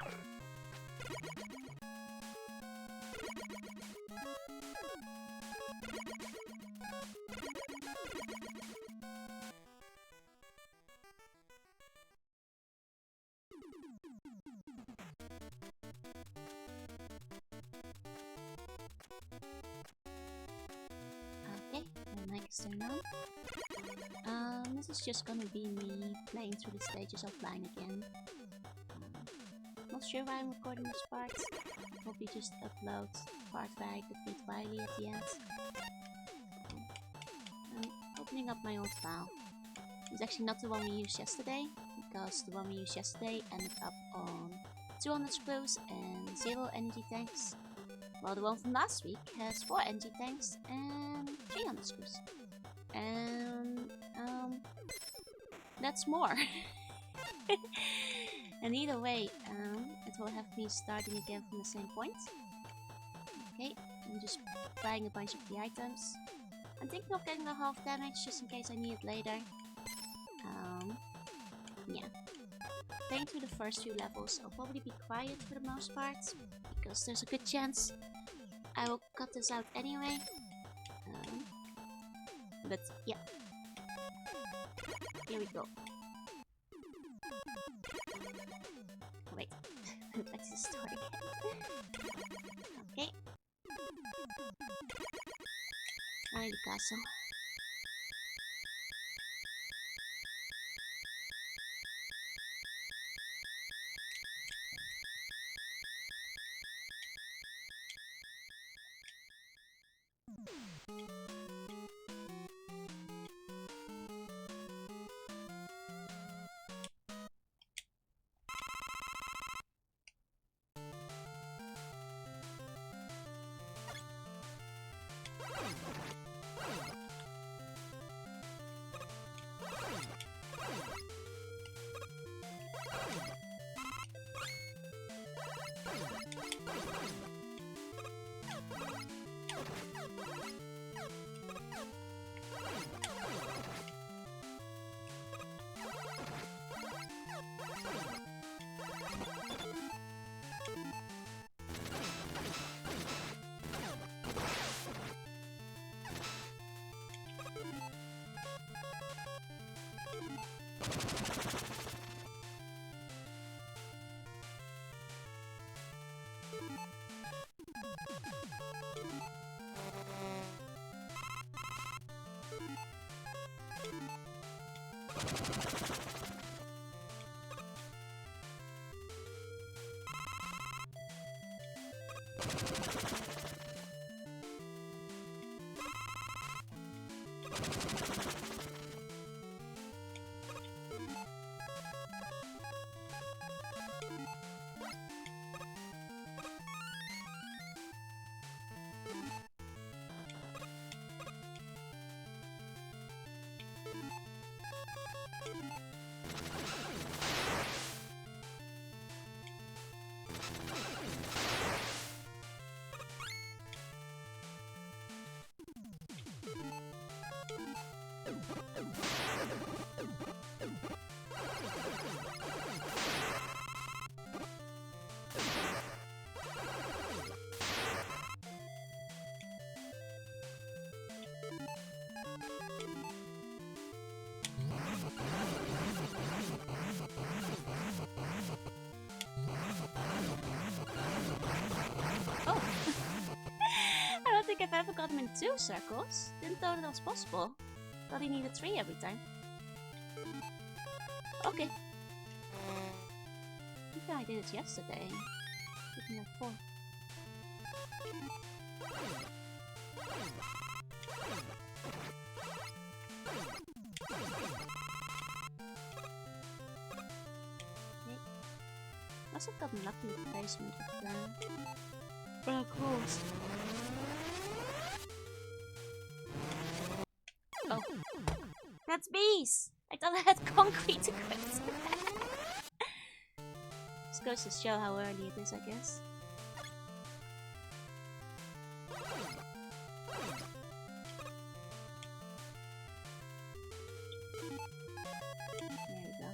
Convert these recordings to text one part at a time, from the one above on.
Okay, my mic is turned on. This is just gonna be me playing through the stages offline again. Not sure why I'm recording this part. Probably just upload part where I defeat Wily at the end. I'm opening up my old file. It's actually not the one we used yesterday, because the one we used yesterday ended up on 200 screws and 0 energy tanks. While the one from last week has 4 energy tanks and 300 screws. And that's more. And either way, it will have me starting again from the same point. Okay, I'm just buying a bunch of the items. I'm thinking of getting a half damage just in case I need it later. Yeah. Playing through the first few levels, I'll probably be quiet for the most part, because there's a good chance I will cut this out anyway. But yeah. Here we go. Wait, let's just start again. Okay. Wily Castle. I've ever got him in 2 circles. Didn't know that was possible. Thought he needed 3 every time. Okay. I think I did it yesterday. Didn't have 4. Okay. Must have gotten lucky with the placement of the black holes. Oh. That's bees! I thought I had concrete equipped. This goes to show how early it is, I guess. There we go.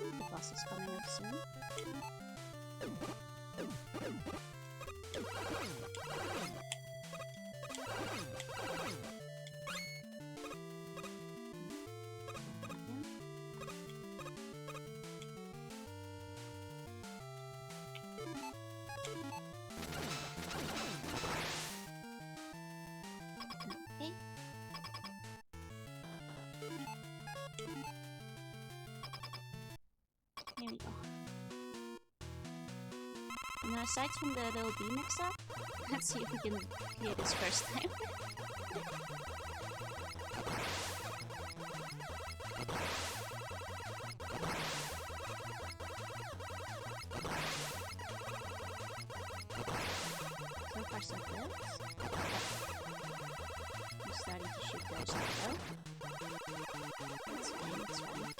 The boss is coming up soon. Okay. Here we go. Now, aside from the little bee mixer, let's see if we can clear this first time. So far, so good. I'm starting to shoot those now. That's fine, that's fine.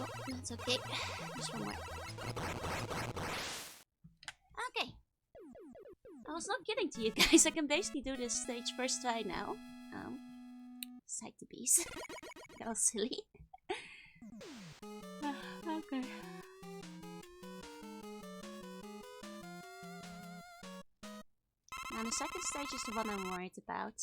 Oh, that's okay. Just one more. Okay. I was not kidding to you guys. I can basically do this stage first try now. Side to bees. That was silly. Okay. Now the second stage is the one I'm worried about.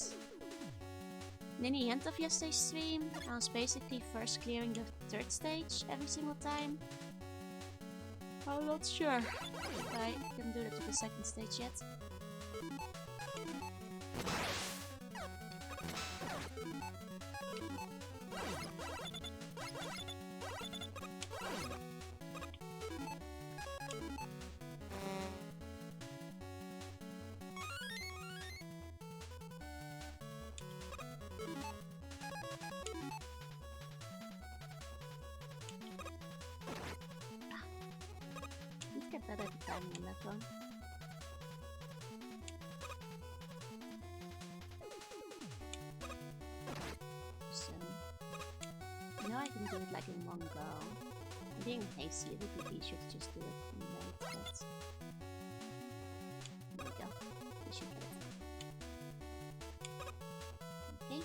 In the end of yesterday's stream, I was basically first clearing the third stage every single time. I'm not sure if I can do that to the second stage yet. Get better at the timing on that one. So, I know I can do it like in one go. I'm being hasty, it would be easier to just do it in one, but there we go. We should get it. Okay.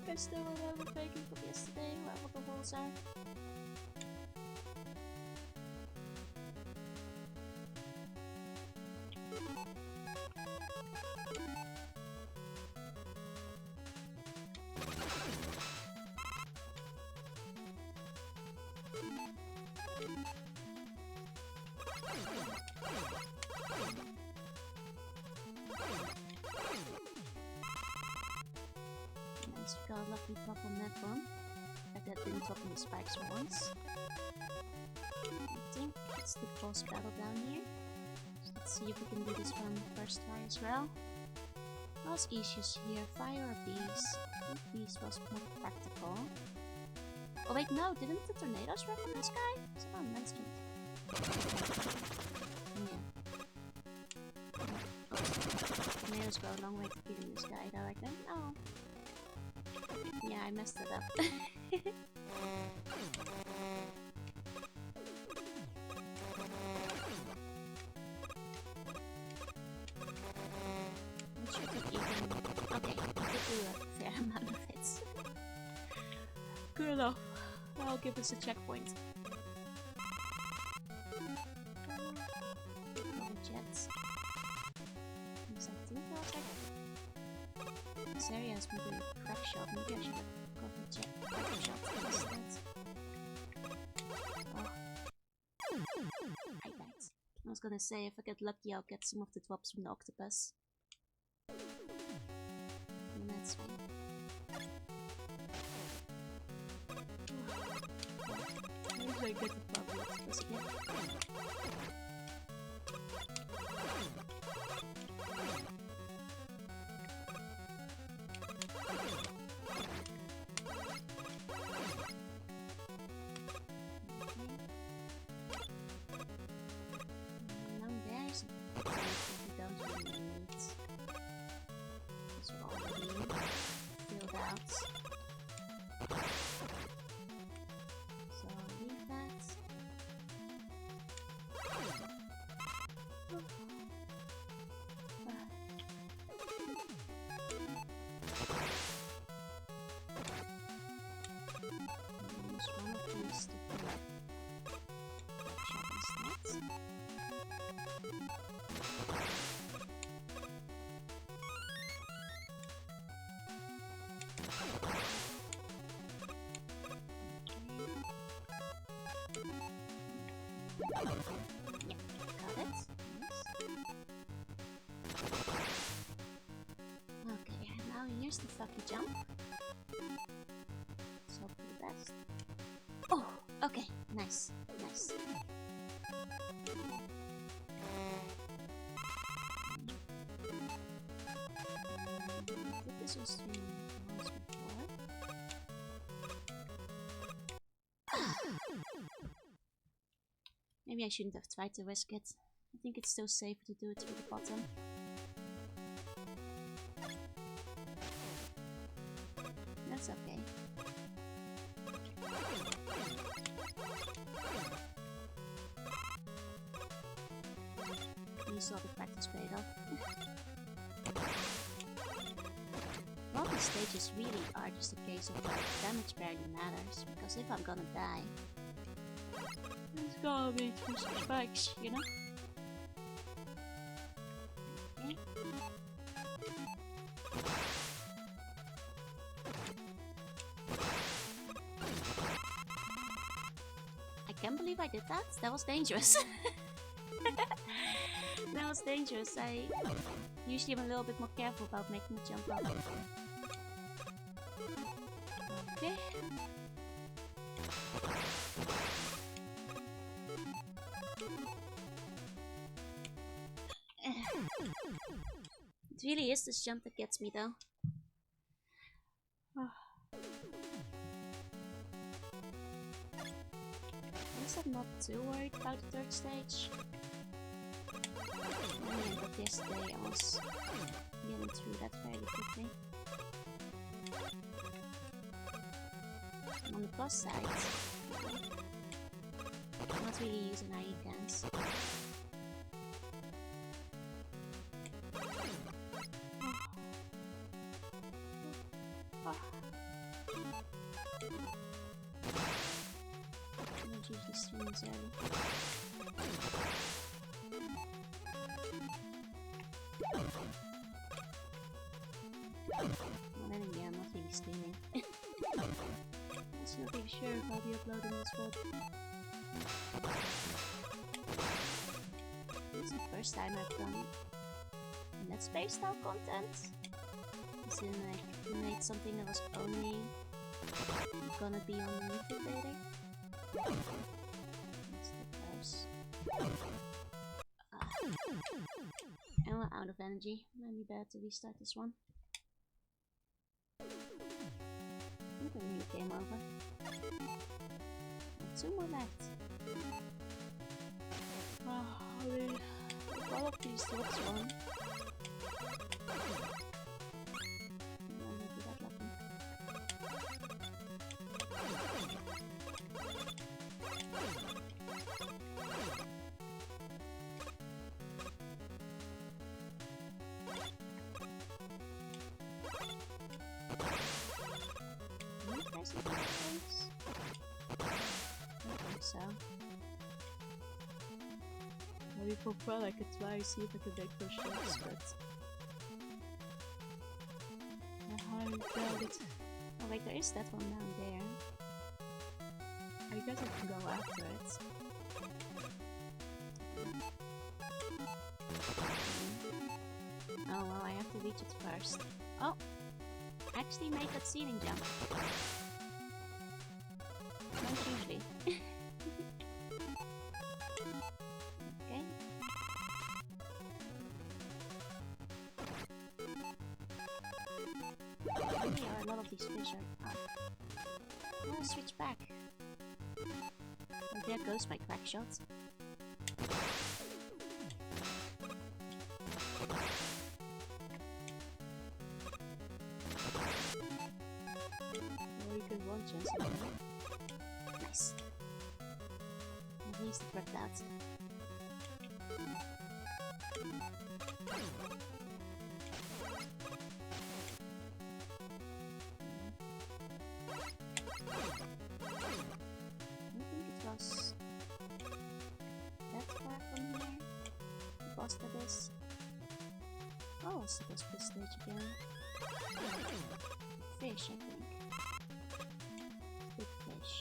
I still remember baking from yesterday, wherever the holes are. Nice, we got a lucky drop on that one. Like that didn't drop on the spikes for once. I think it's the boss battle down here. So let's see if we can do this one first try as well. What's issues here? Fire or bees? I think bees was more practical. Oh wait, no, didn't the tornadoes work on this guy? Someone mentioned. Yeah. Oh, tornadoes go a long way to killing this guy though, I don't know. messed it up. I'm sure it even... Okay, I did do a fair amount of hits. Good enough. I'll give us a checkpoint. Jets. Is that two project? This area has been doing a crack shot. Maybe I should have covered jet crack shot instead. Oh. I died. I was gonna say, if I get lucky, I'll get some of the drops from the octopus. And that's fine. I get the problem octopus again. Yeah, got it. Yes. Okay, now here's the fucking jump. Let's hope for the best. Oh, okay, nice, nice. I think this was 3 months before. Maybe I shouldn't have tried to risk it. I think it's still safer to do it through the bottom. That's okay. You saw the practice paid off. Well, these stages really are just a case of like, damage barely matters, because if I'm gonna die, it's gonna be through some spikes, you know? Okay. I can't believe I did that. That was dangerous. That was dangerous. I usually am a little bit more careful about making the jump up. Okay. It really is this jump that gets me though. I guess I'm not too worried about the third stage. But yesterday I was getting through that fairly quickly. On the plus side, I'm not really using icons. I don't usually stream this early. Well, then again, I'm not really streaming. I'm not really sure if I'll be uploading this VOD. This is the first time I've done Let's Play style content. As in, like, we made something that was only gonna be on the YouTube later. That's the first. And we're out of energy. Maybe better to restart this one. I think we really came over. And 2 more left. I mean, all of these drops on. I'm not that lucky. I see things? I don't think so. Maybe for fun I could try to see if I can make those shots, but I highly doubt it. Oh wait, there is that one down there. I guess I can go after it. Oh well, I have to reach it first. Oh! Actually made that ceiling jump. Not usually. Okay. Only a lot of these fish are up. I'm gonna switch back. Oh, there goes my crack shot. Very good one, Jess. Nice. At least it worked out. This. Oh, it's supposed to be stage again. Fish, I think. Big fish.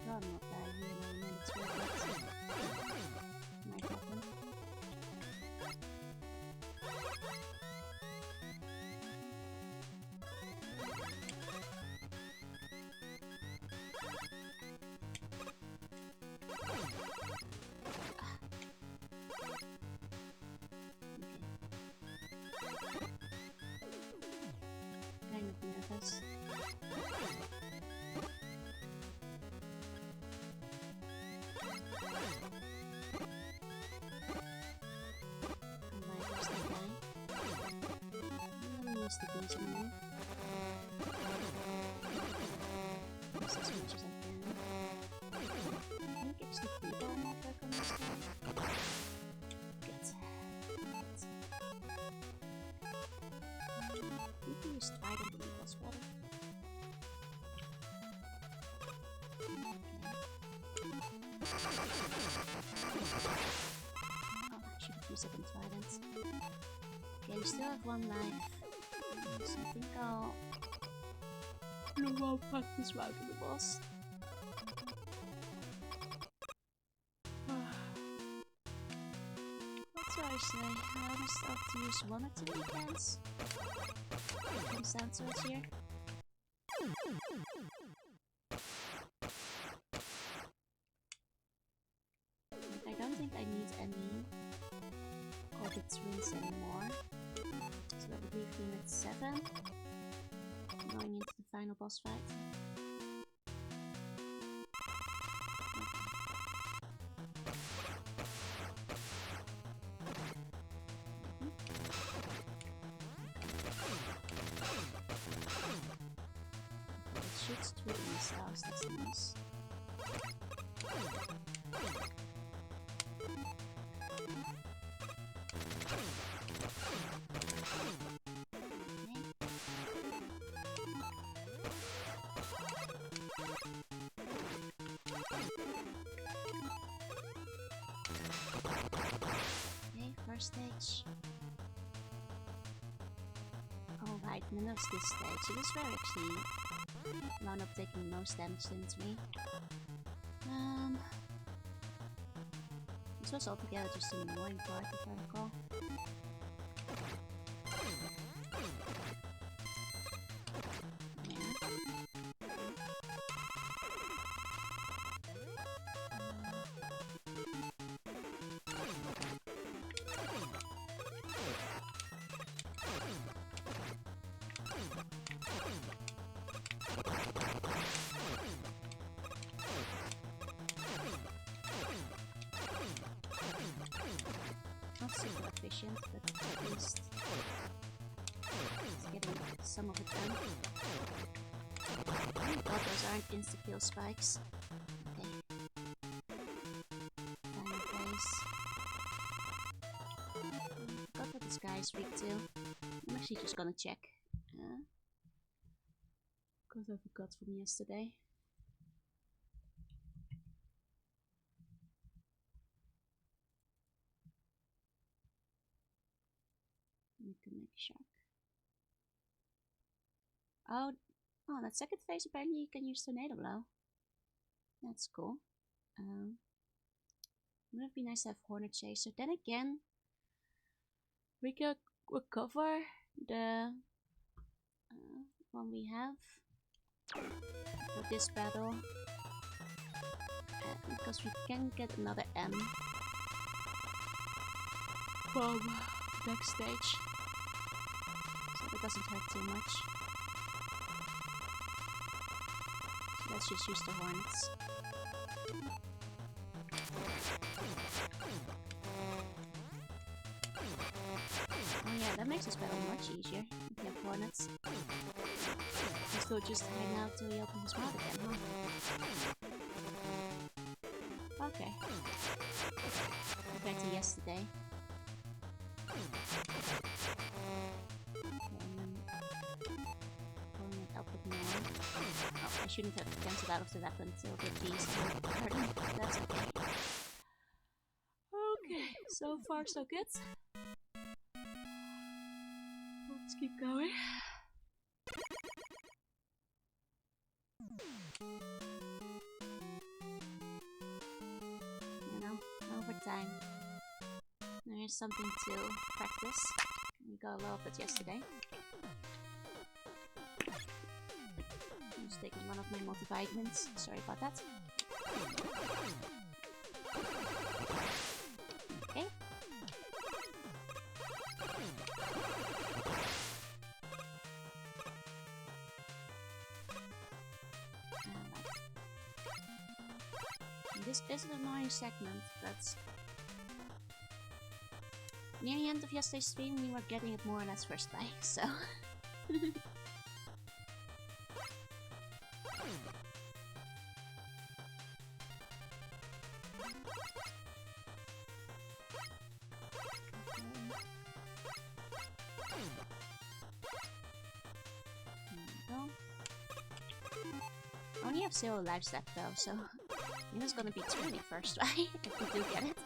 Oh, not that here, no minutes worth it. Might happen. Kind of nervous. The bees more. Just as much as I can. I think it's the people might work on this one. Good. Maybe use trident to make us better. Oh, I should have used it in trident. Okay, we still have one life. So I think I'll pack this route to the boss. What do I say? I must have to use one or two weekends. Comes down to it here. I don't think I need any orbit twins anymore. So that would leave me with 7. Going into the final boss fight. It shoots through these house, that's nice. Stage. Alright, minus this stage. So this is where I actually wound up taking most damage into me. This was altogether just an annoying part, if I recall. Not super efficient, but at least it's getting some of it done. Oh god, those aren't insta-kill spikes. Okay. Final place. Forgot what this guy is weak to. I'm actually just gonna check. Because I forgot from yesterday. We can make shock. Oh, that second phase apparently you can use Tornado Blow. That's cool. Would it be nice to have Hornet Chaser? Then again, we can recover the one we have for this battle. Because we can get another M from the next stage. So that doesn't hurt too much. So let's just use the Hornets. Oh yeah, that makes this battle much easier if you have Hornets. You still just hang out till he opens his mouth again, huh? Okay. Compared to yesterday. Okay, and then pulling it up with more. Oh, I shouldn't have cancelled out of the weapon till the G's pardon. That's okay. Okay, so far so good. Let's keep going. You know, over time, there is something to practice. We got a lot of it yesterday. I'm just taking one of my multivitamins. Sorry about that. Okay. This is an annoying segment, but near the end of yesterday's stream we were getting it more or less first try, so I only have 0 lives left though, so I think it's gonna be 21st try if we do get it.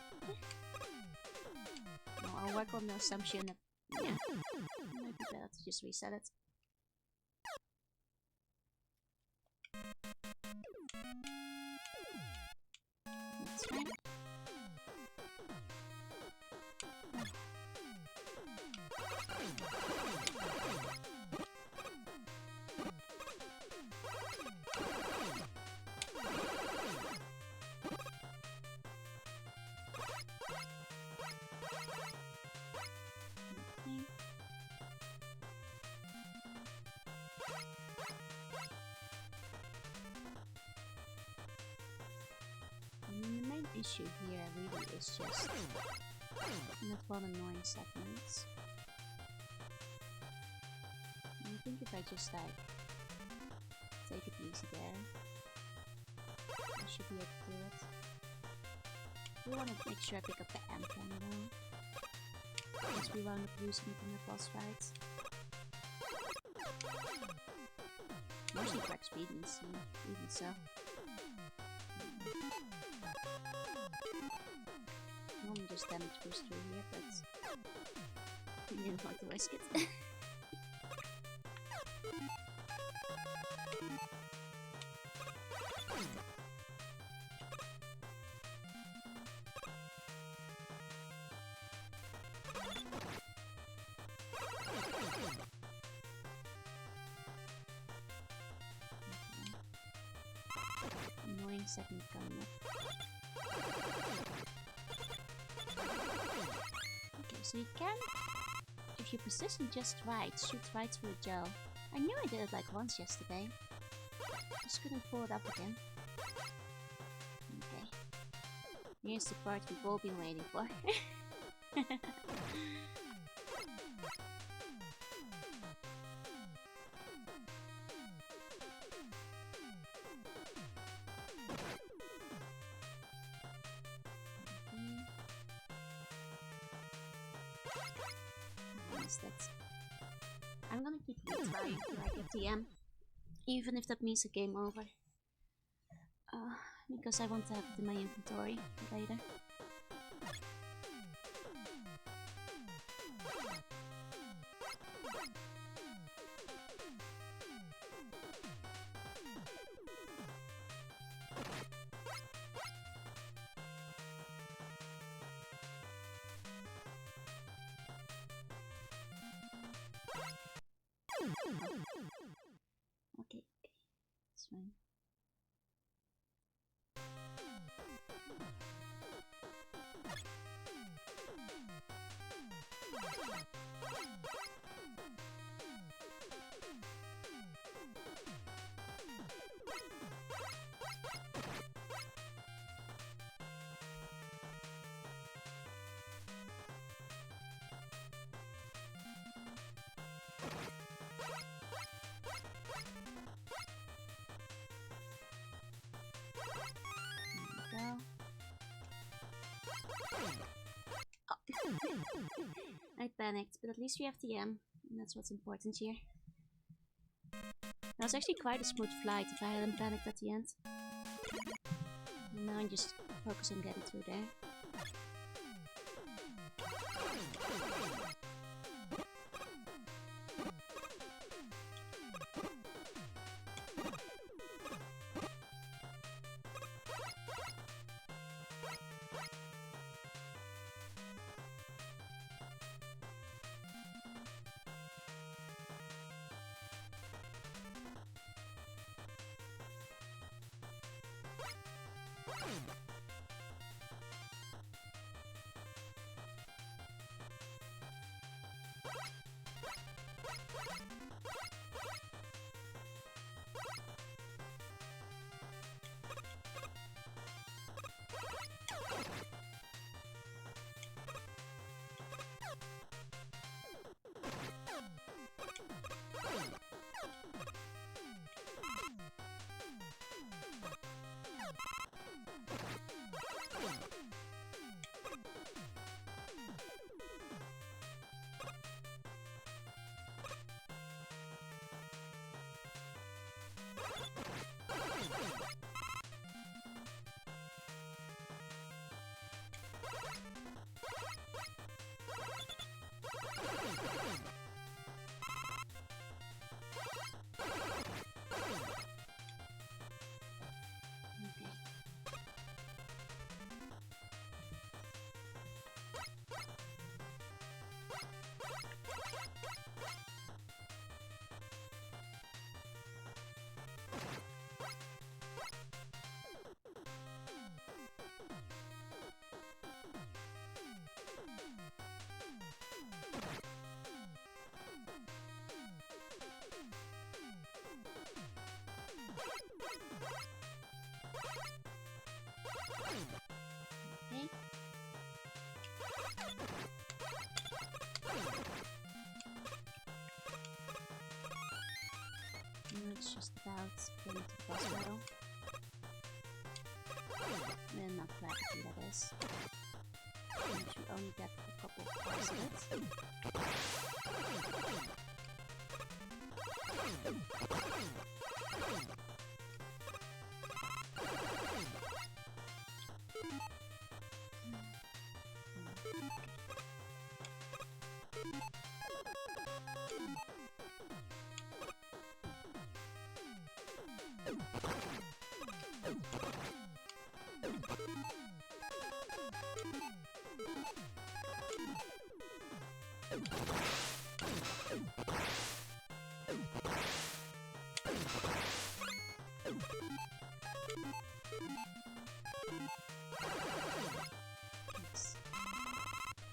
No, I'll work on the assumption that, yeah, it might be better to just reset it. That's fine. The main issue here really is just not one annoying segments. I think if I just like take it easy there, I should be able to do it. We want to make sure I pick up the amp cam though, because we wound up using it in the boss fights. Mostly for expediency, even so. Normally just damage boost through here, but we didn't want to risk it. Annoying segment coming up. Okay, so you can, if you position just right, shoot right through a gel. I knew I did it like once yesterday. Just couldn't pull it up again. Okay. Here's the part we've all been waiting for. honest that I'm gonna keep retrying till I get the M, even if that means a game over. Because I want to have it in my inventory later. Okay, it's fine. I panicked, but at least we have the M, and that's what's important here. That was actually quite a smooth flight if I hadn't panicked at the end. And now I just focus on getting through there. It's just about getting to the boss battle. And not practically, that is. And we only get a couple of parts of it.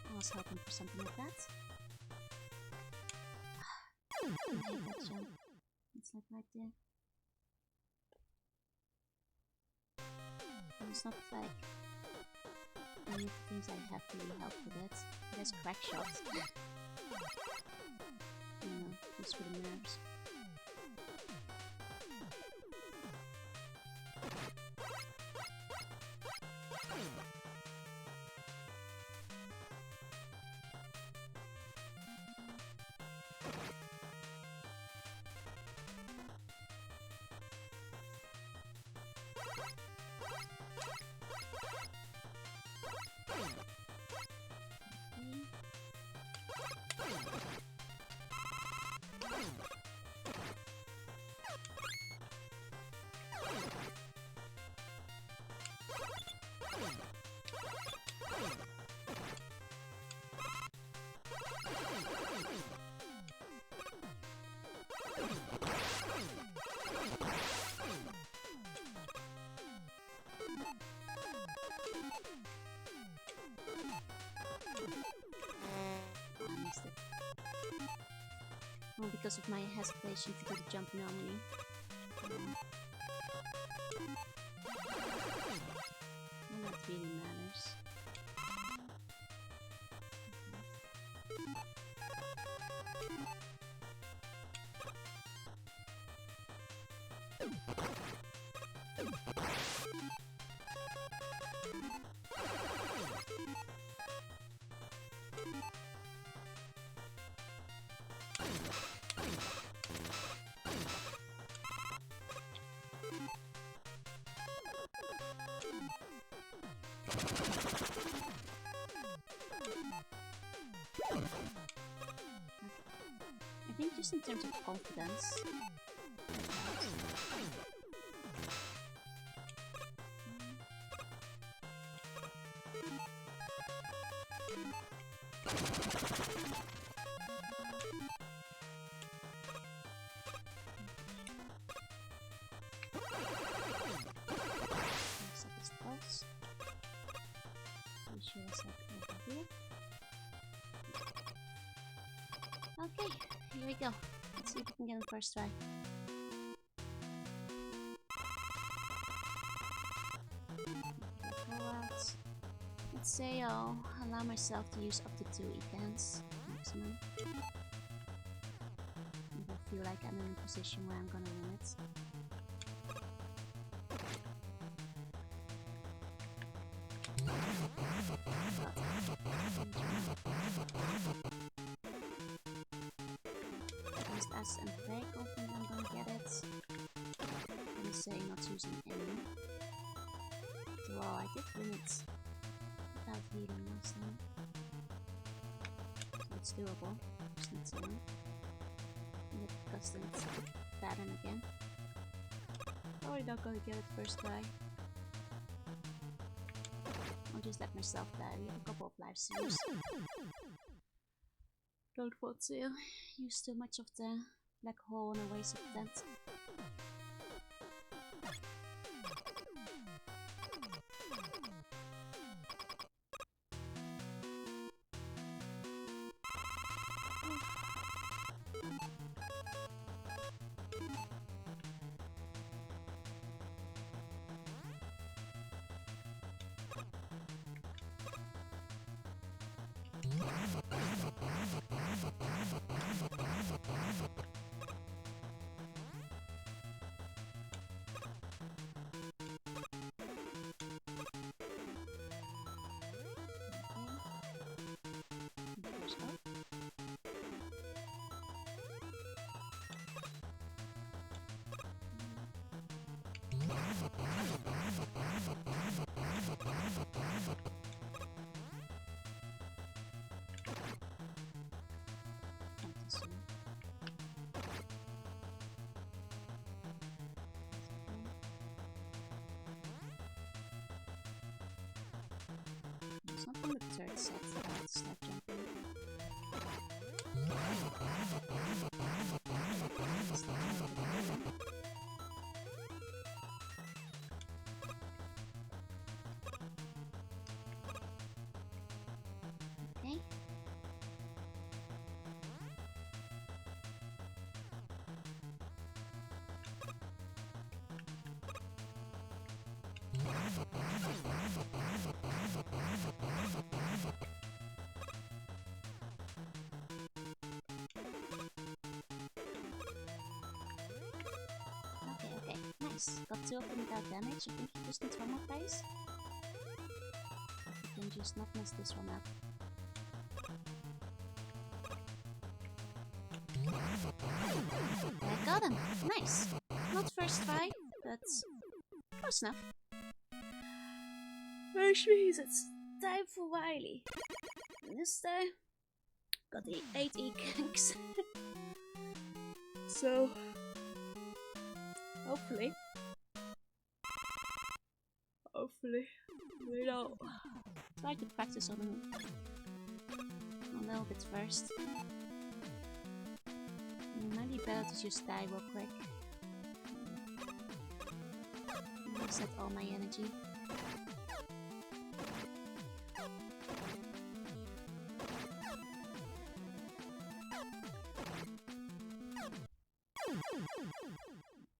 I was hoping for something like that. I hate that jump. It's like right there. And it's not like any of the things I have to really help with it. There's crack shots. You know, just for the nerves. I missed it. Well, because of my hesitation to do the jump normally. Well, that really matters. I think just in terms of confidence. Set this close. Be sure I set over here. Okay, here we go. Let's see if we can get the first try. Let's say I'll allow myself to use up to 2 ecans maximum. If I feel like I'm in a position where I'm gonna win it. S and very confident I'm gonna get it. I'm gonna say not using any. After all, I did win it without healing last time. So it's doable. Just need to get the custom pattern again. Probably not gonna get it first try. I'll just let myself die. We have a couple of lives to use. Don't want to use too much of the black hole and a waste of that. It's not from the third set that I start jumping. Okay. Okay, nice. Got 2 of them without damage. I think you just need 1 more phase. You can just not mess this one up. I got him! Nice! Not first try, but close enough. Which means it's time for Wily. And this time, got the 8 E-gangs. So, hopefully, you know, try to practice on a little bit first. We might be better to just die real quick. Reset all my energy.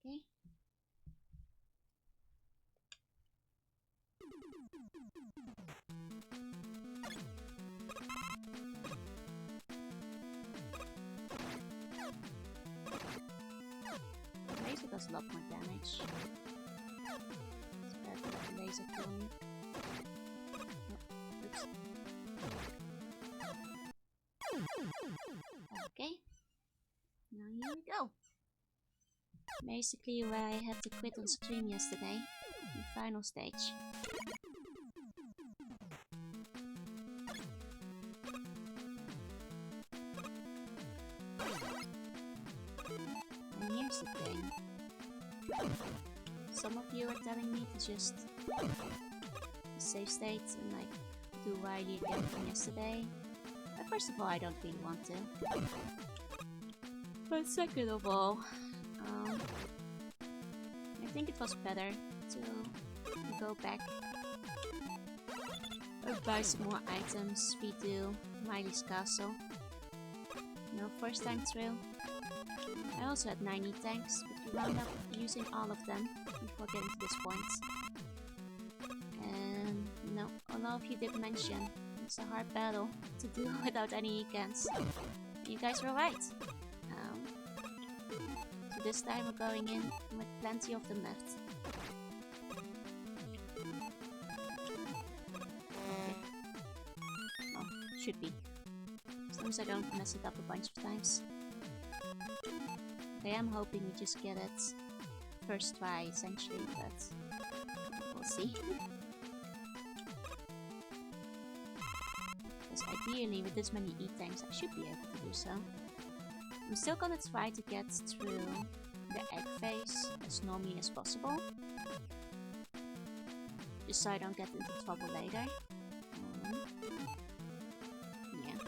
Okay. The laser does a lot more damage. It's better to let the laser kill me. Oh, oops. Okay. Now here we go. Basically where I had to quit on stream yesterday. The final stage. And here's the thing. Some of you are telling me to just save state and like do Wily again from yesterday. But first of all, I don't really want to. But second of all, I think it was better to go back or buy some more items, redo Wily's castle. No, first time through. I also had 90 tanks, but we wound up using all of them before getting to this point. And you know, a lot of you did mention it's a hard battle to do without any ecans. You guys were right. So this time we're going in with plenty of them left. Okay. Well, should be. As long as I don't mess it up a bunch of times. Okay, I'm hoping we just get it first try, essentially, but we'll see. Because ideally, with this many E-tanks, I should be able to do so. I'm still gonna try to get through the egg phase as normally as possible. Just so I don't get into trouble later. Yeah.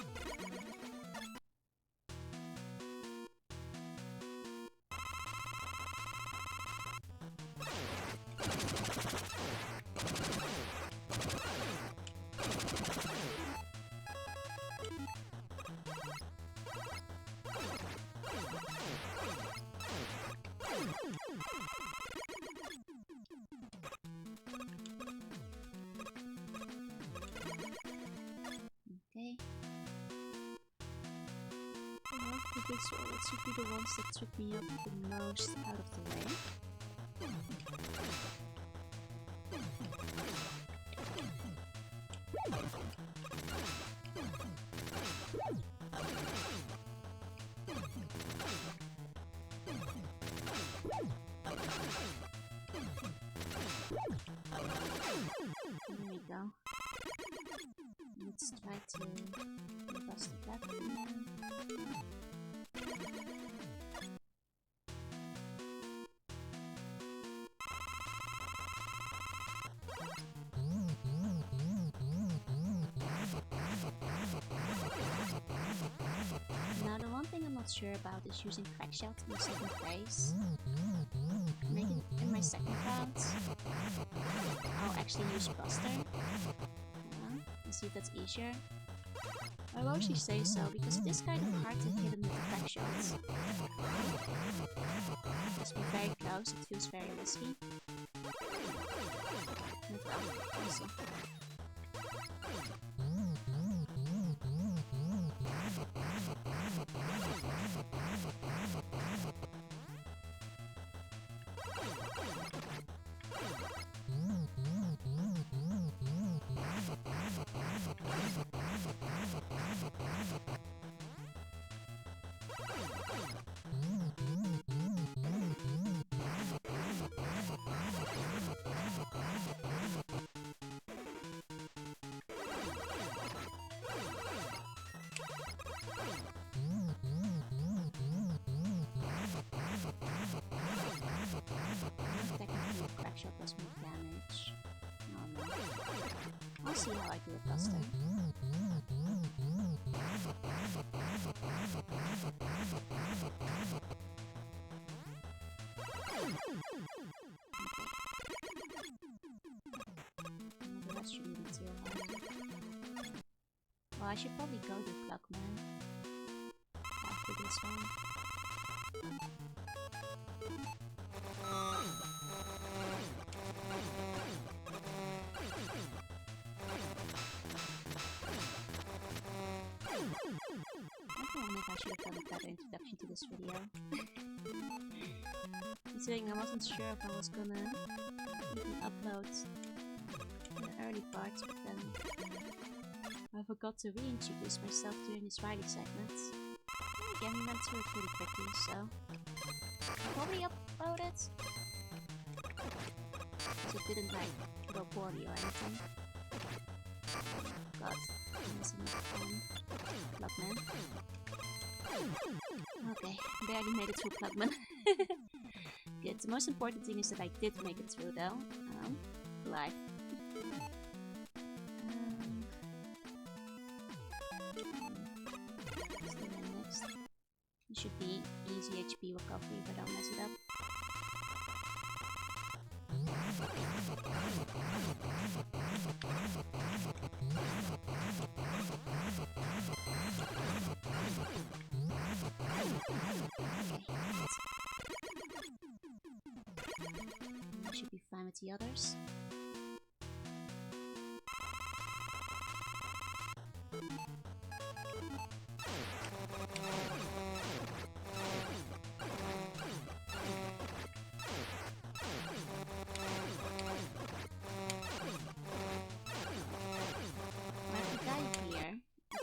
Okay. Well, for this one, it should be the ones that took me up the most out of the way. There we go. Let's try to bust it back again. Now the one thing I'm not sure about is using crack shot in the second phase. Maybe in my second round I'll actually use Buster. And see if that's easier. I will actually say so because it is kind of hard to hit him with crack shots. Just be very close, it feels very risky. But we'll see. Technically, a crack shot does more damage. No. I'll see how I do with Buster. I should probably go to Plugman after this one. I don't know if I should have done a better introduction to this video. Considering I wasn't sure if I was gonna even upload the early parts, but then I forgot to reintroduce myself during this Wily segment. Again, we went through it pretty quickly, so I'll probably upload it. Because it didn't like go poorly or anything. God, I'm missing Plugman. Okay, barely made it through Plugman. Good. The most important thing is that I did make it through, though. Live. Next. It should be easy HP recovery if I don't mess it up. I should be fine with the others.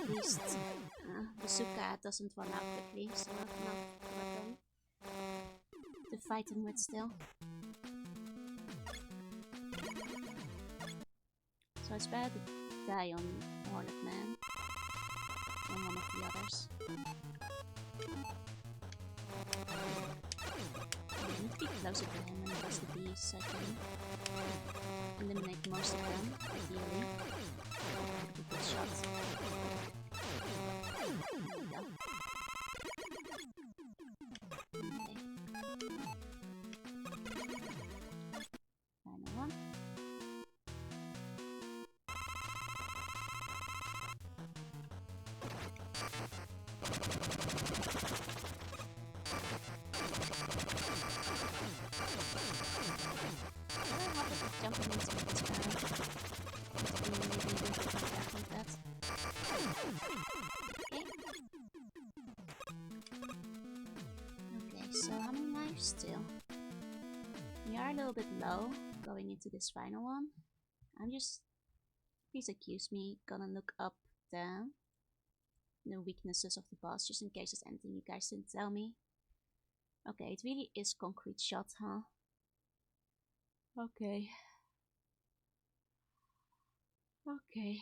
At least Bazooka doesn't run out quickly, so I have enough weapon to fight him with still. So it's better to die on Hornet Man than one of the others. I need to be closer to him and the rest of the beasts, so I can eliminate most of them, ideally. Good shot. There we go. Okay. Final one. Jumping into this guy. Like that. Okay, so how many lives still? We are a little bit low going into this final one. I'm just, please excuse me, gonna look up the weaknesses of the boss just in case there's anything you guys didn't tell me. Okay, it really is concrete shot, huh? Okay. Okay.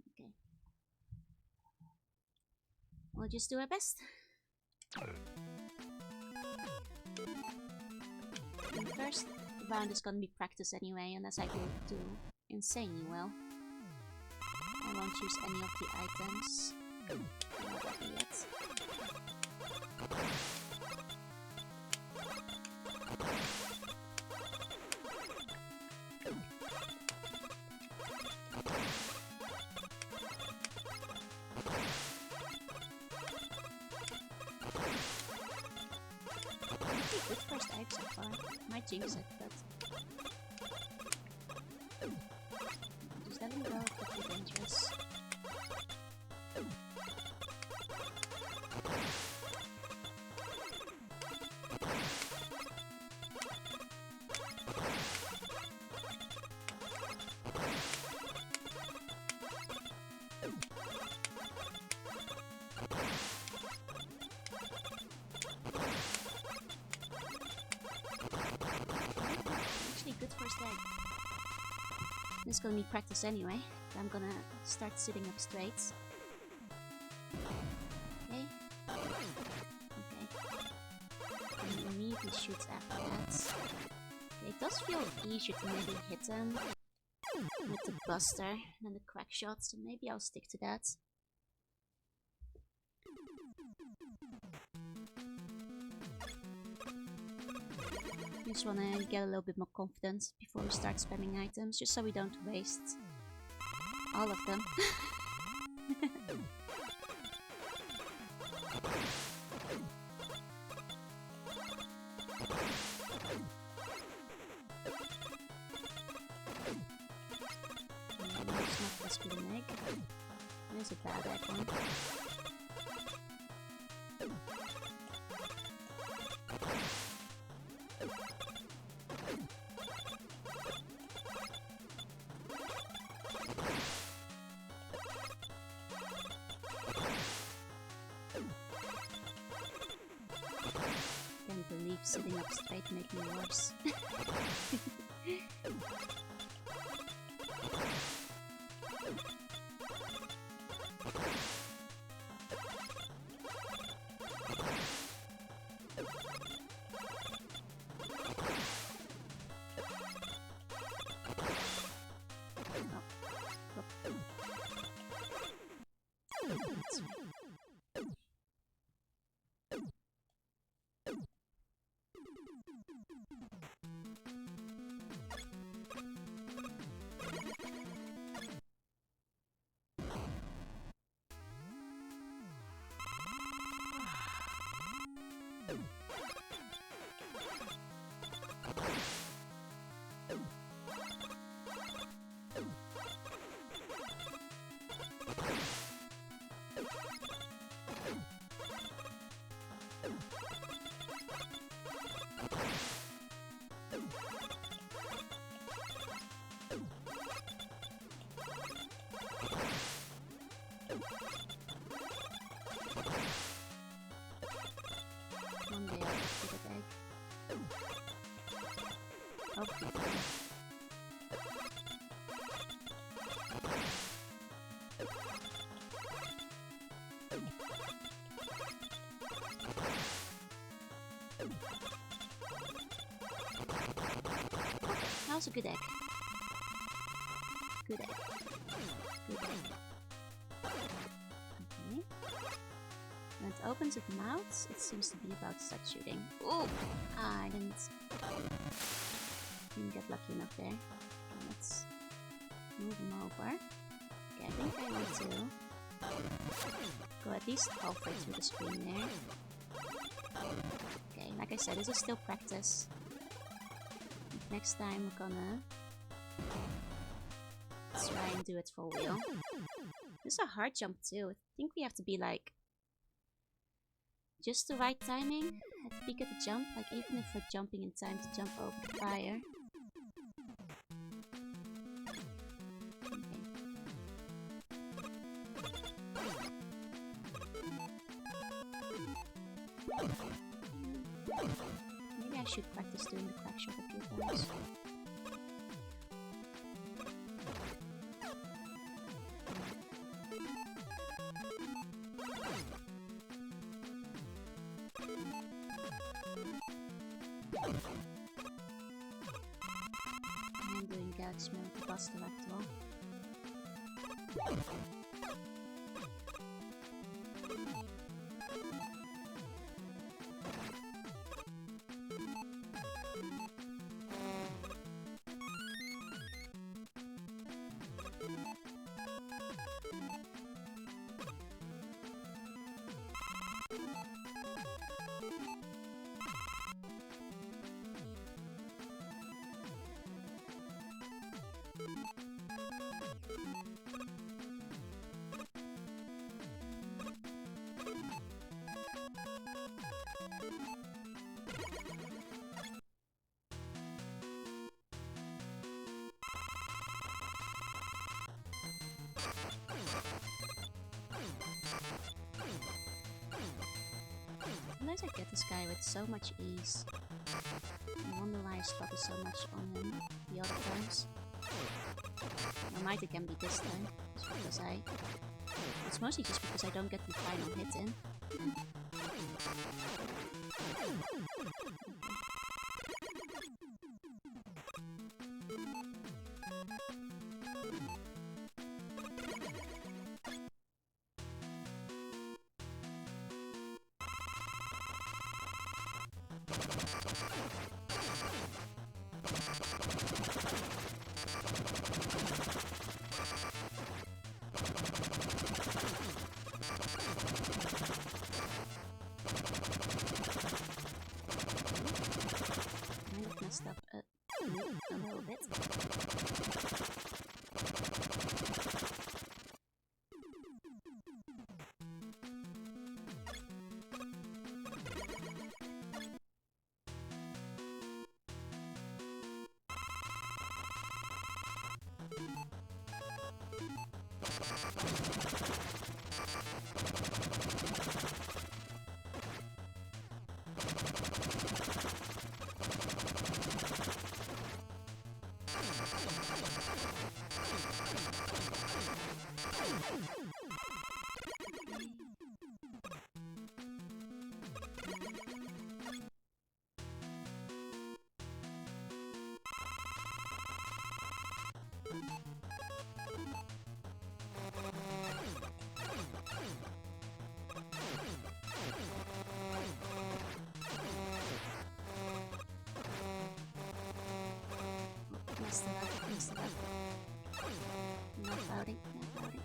Okay. We'll just do our best. The first round is gonna be practice anyway, unless I do insanely well. I won't use any of the items. Not ready yet. Good first egg so far. Might jinx it, but just letting go could be dangerous. Good first egg. This is gonna be practice anyway. I'm gonna start sitting up straight. Okay. Okay. And immediately shoots after that. Okay, it does feel easier to maybe hit him with the buster than the crack shot, so maybe I'll stick to that. Just wanna get a little bit more confident before we start spamming items, just so we don't waste all of them. It's not this good an egg. There's a bad egg one. Can't believe sitting up straight make me worse. One day I'll get a egg. Okay. That was a good egg. Good egg. Good egg. Okay. When it opens its mouth, it seems to be about to start shooting. Oh! Ah, I didn't get lucky enough there. Okay, let's move him over. Okay, I think I want to go at least halfway through the screen there. Okay, like I said, this is still practice. Next time we're gonna try and do it for real. This is a hard jump too. I think we have to be like just the right timing at the peak of the jump, like even if we're jumping in time to jump over the fire. Okay. Maybe I should practice doing the crack shot a few times. I'm doing Galaxy Mode with the Buster after all. Sometimes I get this guy with so much ease. I wonder why I struggle so much on him the other times. Or might it can be this time. It's because it's mostly just because I don't get the final hit in. Messed it up, messed it up. Not loading, not loading.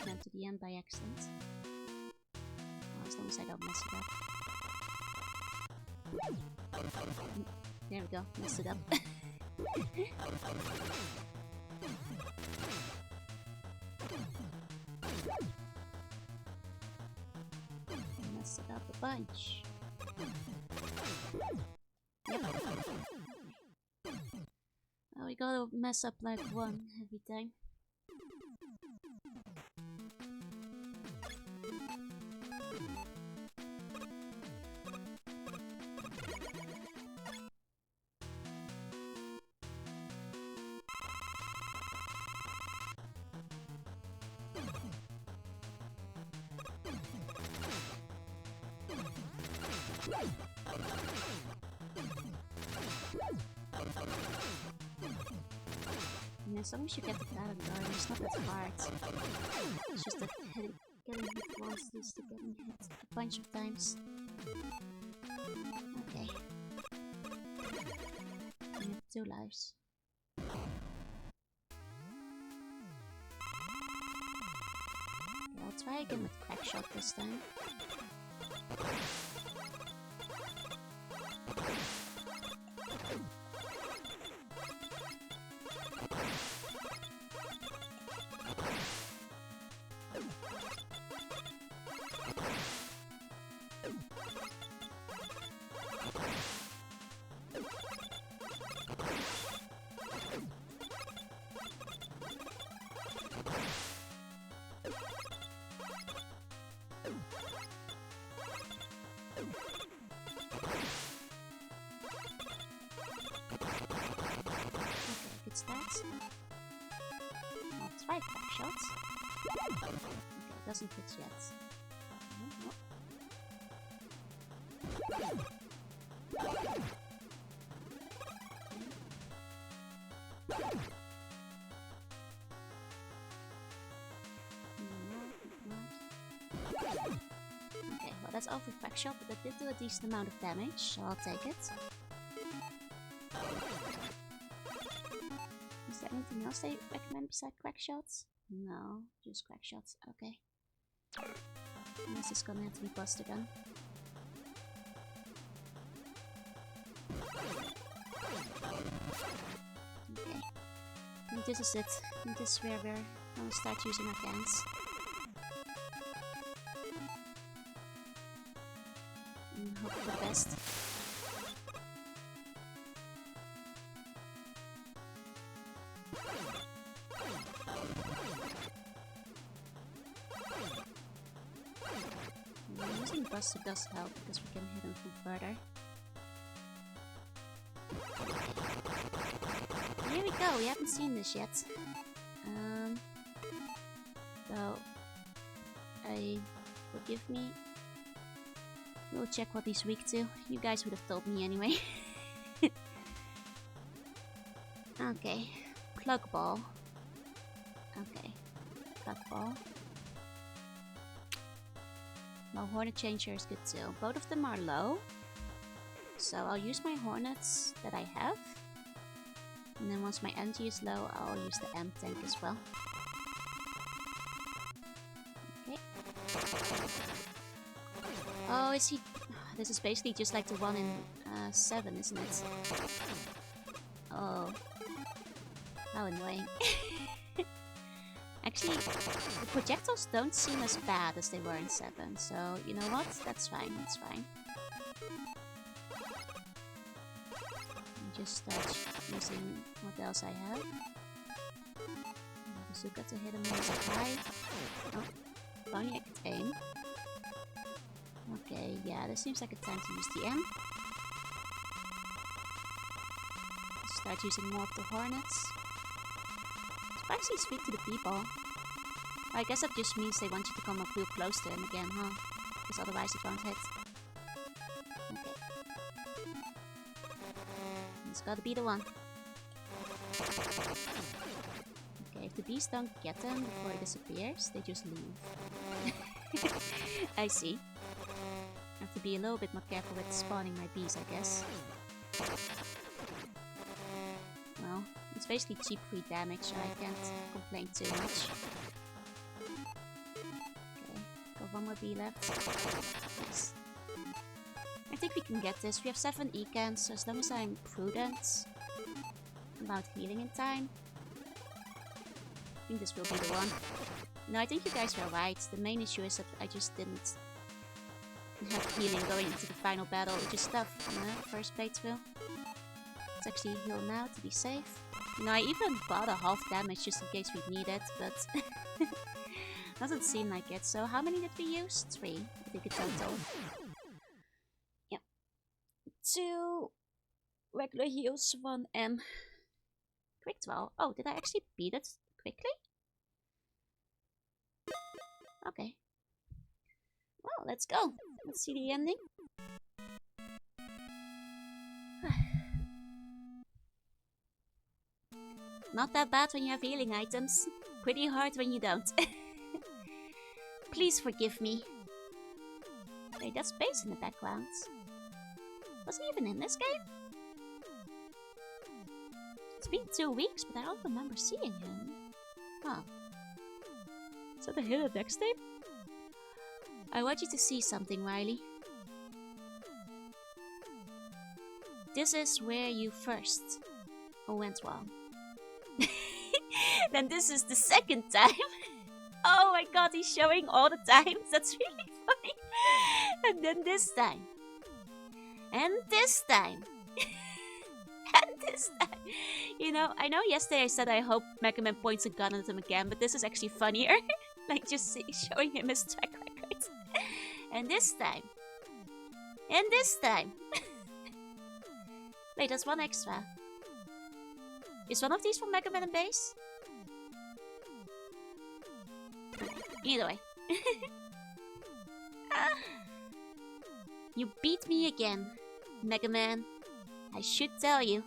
Meant to the end by accident. Oh, as long as I don't mess it up. There we go, messed it up. Messed it up a bunch. Yep. Oh, we gotta mess up like one every time. And as long as you get the battle guard, it's not that hard. It's just that getting hit once is to getting hit a bunch of times. Okay. I have 2 lives. I'll try again with Crack Shot this time. Stats. I'll try Crack Shots. Okay, doesn't hit yet. Nope. Okay, well that's all for Crack Shot, but that did do a decent amount of damage, so I'll take it. Is there anything else they recommend besides Crack Shots? No, just Crack Shots, okay. And this is gonna have to be buzzed again. Okay. I think this is it. I think this is where we're gonna start using our cans. And hope for the best. Using Buster does help because we can hit him from further. Here we go, we haven't seen this yet. So, forgive me. We'll check what he's weak to. You guys would have told me anyway. Okay, Plug Ball. Okay, Plug Ball. Well, Hornet Changer is good too. Both of them are low. So I'll use my Hornets that I have. And then once my energy is low, I'll use the M tank as well. Okay. Oh, is he... This is basically just like the one in 7, isn't it? Oh. How annoying. Actually, the projectiles don't seem as bad as they were in 7, so you know what? That's fine, that's fine. Just start using what else I have. Bazooka to hit him with a high. Oh, Bonnie, I could aim. Okay, yeah, this seems like a time to use the M. Start using more of the Hornets. Surprisingly speak to the people. I guess that just means they want you to come up real close to him again, huh? Because otherwise it won't hit. Okay. It's gotta be the one. Okay, if the bees don't get them before it disappears, they just leave. I see. I have to be a little bit more careful with spawning my bees, I guess. Well, it's basically cheap free damage, so I can't complain too much. Okay, got one more bee left. Nice. I think we can get this. We have 7 ecans, so as long as I'm prudent about healing in time, I think this will be the one. No, I think you guys were right. The main issue is that I just didn't have healing going into the final battle, which is tough in the first playthrough. Let's actually heal now to be safe. You know, I even bought a half damage just in case we need it, but doesn't seem like it. So how many did we use? 3, I think in total. Yep. 2 regular heals, 1 M. Quick 12. Oh, did I actually beat it quickly? Okay. Well, let's go. Let's see the ending. Not that bad when you have healing items. Pretty hard when you don't. Please forgive me. Wait, that's space in the background. Was he even in this game? It's been 2 weeks, but I don't remember seeing him. Huh. Is that a hidden next tape? I want you to see something, Wily. This is where you first went wrong. Then this is the second time. Oh my god, he's showing all the times. That's really funny. And then this time. And this time. And this time. You know, I know yesterday I said I hope Mega Man points a gun at him again, but this is actually funnier. Like just showing him his track record. And this time. And this time. Wait, there's one extra. Is one of these from Mega Man and Base? Either way. You beat me again, Mega Man. I should tell you.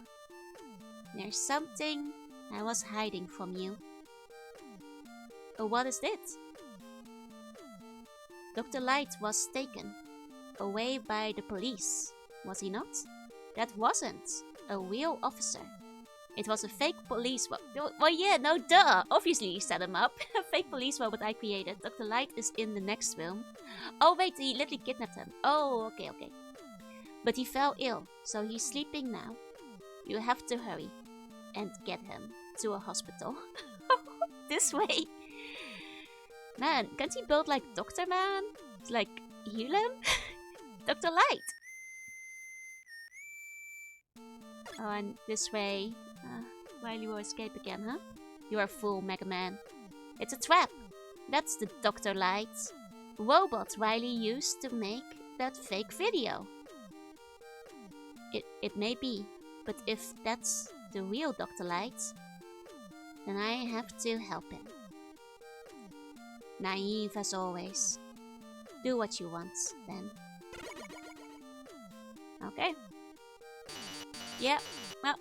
There's something I was hiding from you. Oh, what is it? Dr. Light was taken away by the police, was he not? That wasn't a real officer. It was a fake police robot. Well, yeah, no, duh. Obviously, you set him up. A fake police robot I created. Dr. Light is in the next film. Oh, wait, he literally kidnapped him. Oh, okay. But he fell ill, so he's sleeping now. You have to hurry and get him to a hospital. This way. Man, can't he build like Dr. Man? Like, heal him? Dr. Light! Oh, and this way. Wily will escape again, huh? You are a fool, Mega Man. It's a trap. That's the Dr. Light robot Wily used to make that fake video. It may be, but if that's the real Dr. Light, then I have to help him. Naive as always. Do what you want, then. Okay. Yeah, well.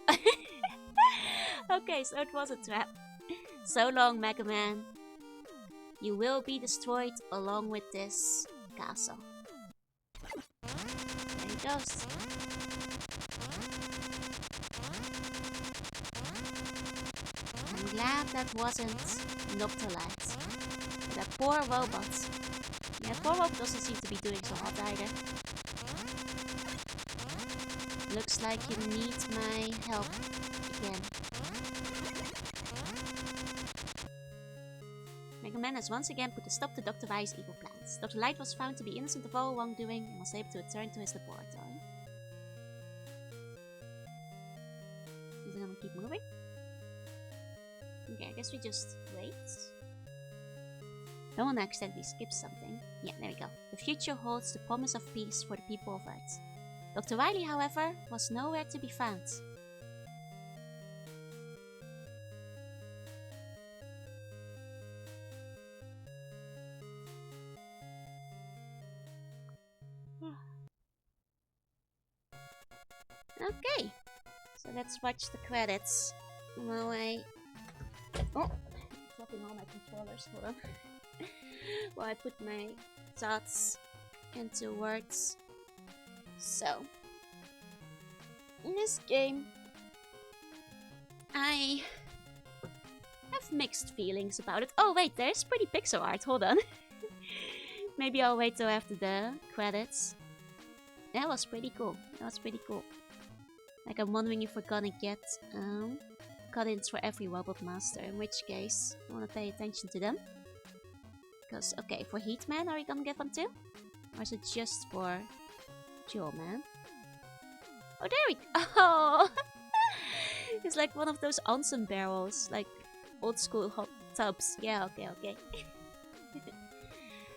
Okay, so it was a trap. So long, Mega Man. You will be destroyed along with this castle. There he goes. I'm glad that wasn't Dr. Light. That poor robot. Yeah, poor robot doesn't seem to be doing so hot either. Looks like you need my help again. Mega Man has once again put a stop to Dr. Wily's evil plans. Dr. Light was found to be innocent of all wrongdoing and was able to return to his laboratory. Is it gonna keep moving? Okay, I guess we just wait. Don't wanna accidentally skip something. Yeah, there we go. The future holds the promise of peace for the people of Earth. Dr. Wily, however, was nowhere to be found. Okay, so let's watch the credits while I... Oh, dropping all my controllers, hold on. While I put my thoughts into words. So, in this game, I have mixed feelings about it. Oh wait, there's pretty pixel art, hold on. Maybe I'll wait till after the credits. That was pretty cool, Like, I'm wondering if we're gonna get cut-ins for every Robot Master, in which case I wanna pay attention to them. Because, okay, for Heatman, are we gonna get one too? Or is it just for Jewel Man? Oh, there we go! Oh! It's like one of those onsen barrels, like old school hot tubs. Yeah, okay.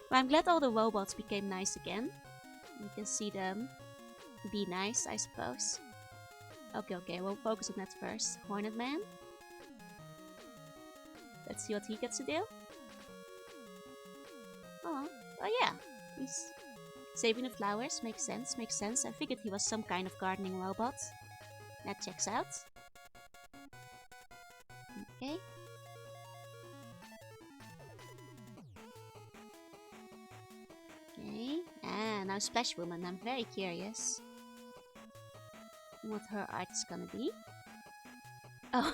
Well, I'm glad all the robots became nice again. You can see them be nice, I suppose. Okay, we'll focus on that first. Hornet Man. Let's see what he gets to do. Oh yeah. He's saving the flowers. Makes sense. I figured he was some kind of gardening robot. That checks out. Okay. Okay. And now Splash Woman. I'm very curious what her art is gonna be. Oh.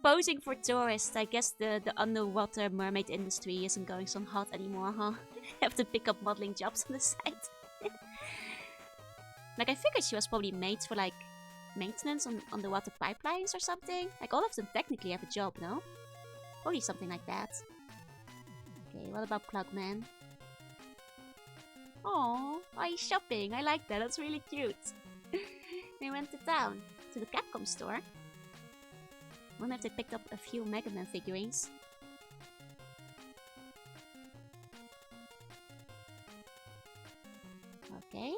posing for tourists. I guess the underwater mermaid industry isn't going so hot anymore, huh? Have to pick up modeling jobs on the side. Like, I figured she was probably made for, like, maintenance on underwater pipelines or something. Like, all of them technically have a job, no? Probably something like that. Okay, what about Clugman? Oh, he's shopping. I like that. That's really cute. They went to town, to the Capcom store. Wonder if they picked up a few Mega Man figurines. Okay.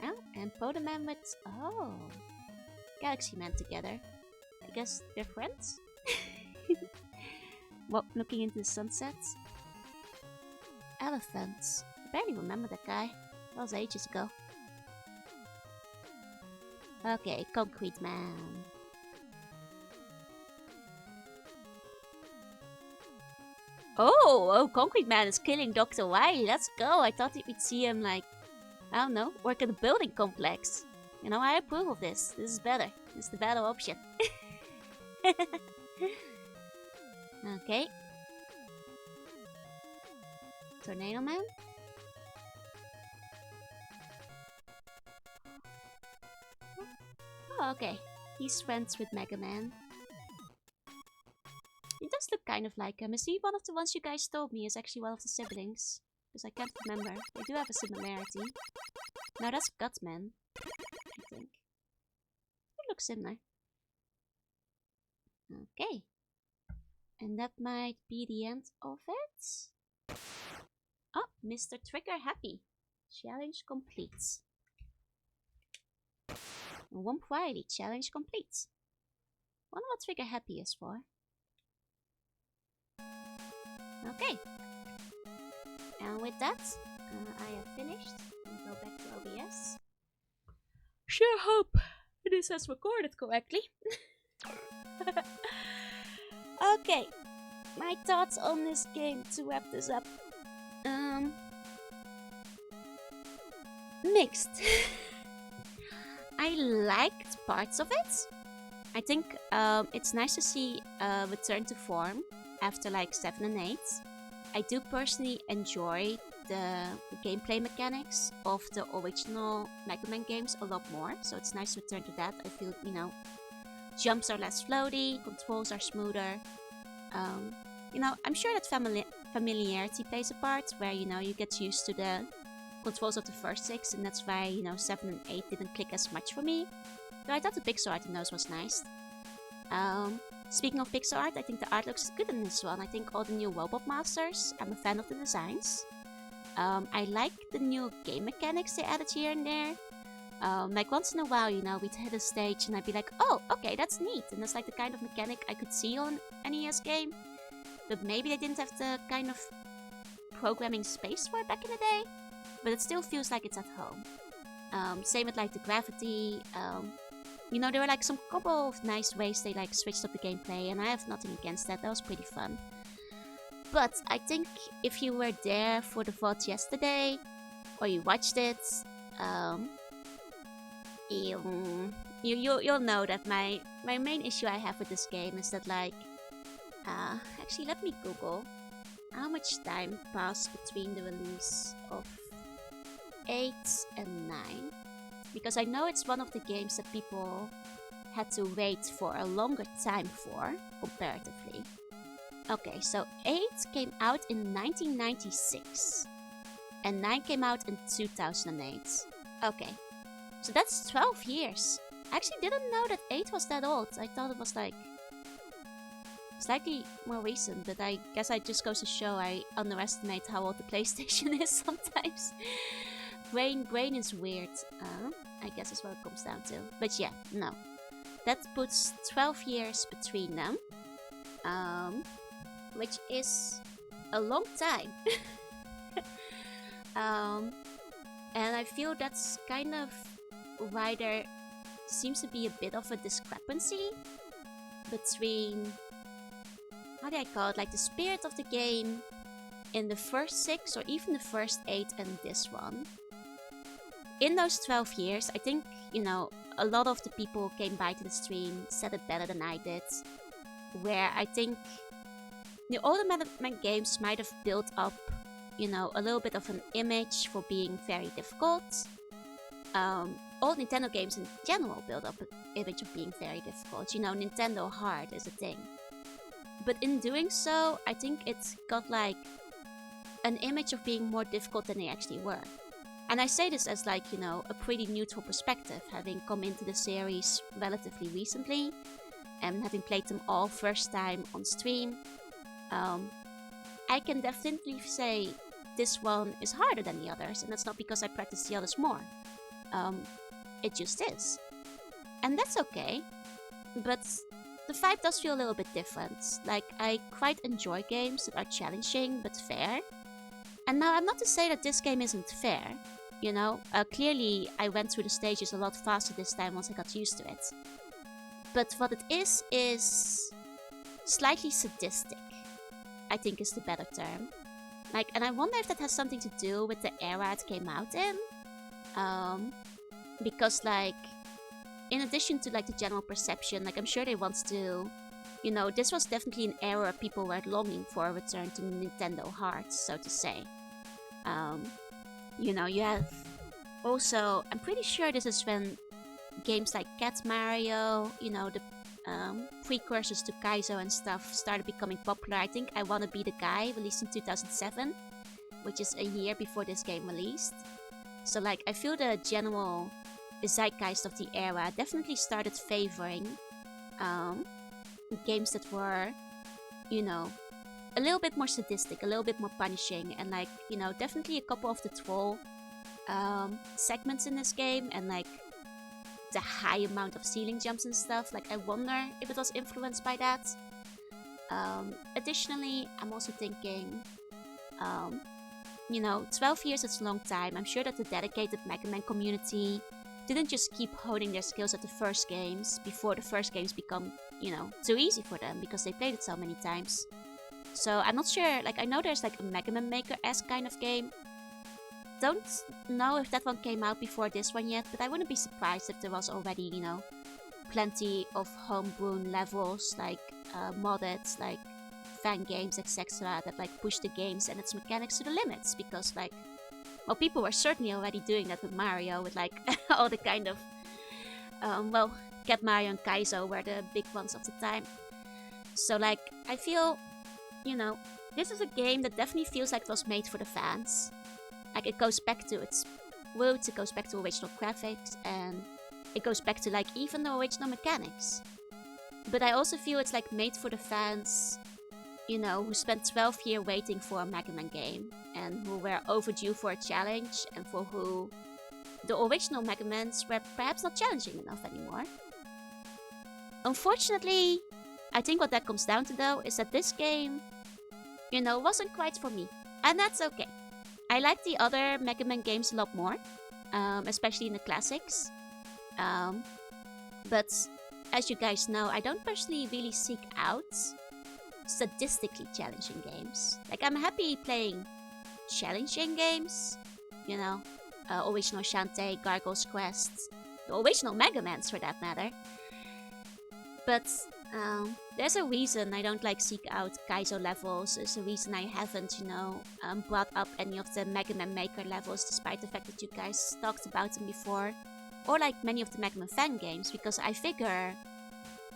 Oh, and Podeman with... Oh. Galaxy Man together. I guess they're friends? Well, looking into the sunsets. Elephants. I barely remember that guy. That was ages ago. Okay, Concrete Man. Oh, Concrete Man is killing Dr. Wily. Let's go. I thought we'd see him, like, I don't know, work at a building complex. You know, I approve of this. This is better. This is the better option. Okay. Tornado Man? Oh, okay. He's friends with Mega Man. He does look kind of like him. Is he one of the ones you guys told me is actually one of the siblings? Because I can't remember. They do have a similarity. No, that's Gutman, I think. It looks similar. Okay. And that might be the end of it. Oh, Mr. Trigger Happy. Challenge complete. Womp Wily, challenge complete. Wonder what Trigger Happy is for. Okay. And with that, I have finished. I'll go back to OBS. Sure hope this has recorded correctly. Okay. My thoughts on this game to wrap this up. Mixed. I liked parts of it. I think it's nice to see return to form after like 7 and 8. I do personally enjoy the gameplay mechanics of the original Mega Man games a lot more, so it's nice to return to that. I feel, you know, jumps are less floaty, controls are smoother. You know, I'm sure that familiarity plays a part, where, you know, you get used to the controls of the first 6, and that's why, you know, 7 and 8 didn't click as much for me. Though I thought the pixel art in those was nice. Speaking of pixel art, I think the art looks good in this one. I think all the new Robot Masters, I'm a fan of the designs. I like the new game mechanics they added here and there. Like once in a while, you know, we'd hit a stage and I'd be like, oh, okay, that's neat. And that's like the kind of mechanic I could see on an NES game. But maybe they didn't have the kind of programming space for it back in the day. But it still feels like it's at home. Same with like the gravity. You know, there were like some couple of nice ways they like switched up the gameplay, and I have nothing against that. That was pretty fun. But I think if you were there for the VOD yesterday, or you watched it, you'll know that my main issue I have with this game is that, like, actually let me Google how much time passed between the release of 8 and 9, because I know it's one of the games that people had to wait for a longer time for, comparatively. Okay, so 8 came out in 1996, and 9 came out in 2008. Okay, so that's 12 years. I actually didn't know that 8 was that old. I thought it was like slightly more recent, but I guess it just goes to show I underestimate how old the PlayStation is sometimes. Brain is weird, I guess is what it comes down to. But yeah, no. That puts 12 years between them, which is a long time. And I feel that's kind of why there seems to be a bit of a discrepancy between, how do I call it, like the spirit of the game in the first 6 or even the first 8 and this one. in those 12 years, I think, you know, a lot of the people came by to the stream, said it better than I did, where I think the older Mega Man games might have built up, you know, a little bit of an image for being very difficult. Old Nintendo games in general build up an image of being very difficult. You know, Nintendo hard is a thing. But in doing so, I think it's got like an image of being more difficult than they actually were. And I say this as like, you know, a pretty neutral perspective, having come into the series relatively recently and having played them all first time on stream. I can definitely say this one is harder than the others, and that's not because I practice the others more. It just is. And that's okay, but the fight does feel a little bit different. Like, I quite enjoy games that are challenging but fair. And now, I'm not to say that this game isn't fair. You know, clearly I went through the stages a lot faster this time once I got used to it. But what it is slightly sadistic, I think is the better term. Like, and I wonder if that has something to do with the era it came out in. Because, like, in addition to, like, the general perception, like, I'm sure they want to... You know, this was definitely an era people were longing for a return to Nintendo hearts, so to say. You know, you have also... I'm pretty sure this is when games like Cat Mario, you know, the precursors to Kaizo and stuff started becoming popular. I think I Wanna Be the Guy, released in 2007, which is a year before this game released. So, like, I feel the general zeitgeist of the era definitely started favoring games that were, you know, a little bit more sadistic, a little bit more punishing, and, like, you know, definitely a couple of the troll segments in this game, and, like, the high amount of ceiling jumps and stuff. Like, I wonder if it was influenced by that. Additionally, I'm also thinking, you know, 12 years is a long time. I'm sure that the dedicated Mega Man community didn't just keep honing their skills at the first games before the first games become, you know, too easy for them because they played it so many times. So I'm not sure, like, I know there's like a Mega Man Maker-esque kind of game. Don't know if that one came out before this one yet, but I wouldn't be surprised if there was already, you know, plenty of homegrown levels, like modded, like fan games, etc. that like push the games and its mechanics to the limits, because like, well, people were certainly already doing that with Mario, with like all the kind of, well, Cat Mario and Kaizo were the big ones of the time. So like, I feel, you know, this is a game that definitely feels like it was made for the fans. Like, it goes back to its roots, it goes back to original graphics, and it goes back to like even the original mechanics. But I also feel it's like made for the fans, you know, who spent 12 years waiting for a Mega Man game, and who were overdue for a challenge, and for who the original Mega Mans were perhaps not challenging enough anymore. Unfortunately, I think what that comes down to though is that this game, you know, wasn't quite for me. And that's okay. I like the other Mega Man games a lot more, especially in the classics. But as you guys know, I don't personally really seek out sadistically challenging games. Like, I'm happy playing challenging games, you know, original Shantae, Gargoyle's Quest, the original Mega Mans for that matter. But there's a reason I don't like seek out Kaizo levels. There's a reason I haven't, you know, brought up any of the Mega Man Maker levels, despite the fact that you guys talked about them before. Or like many of the Mega Man fan games, because I figure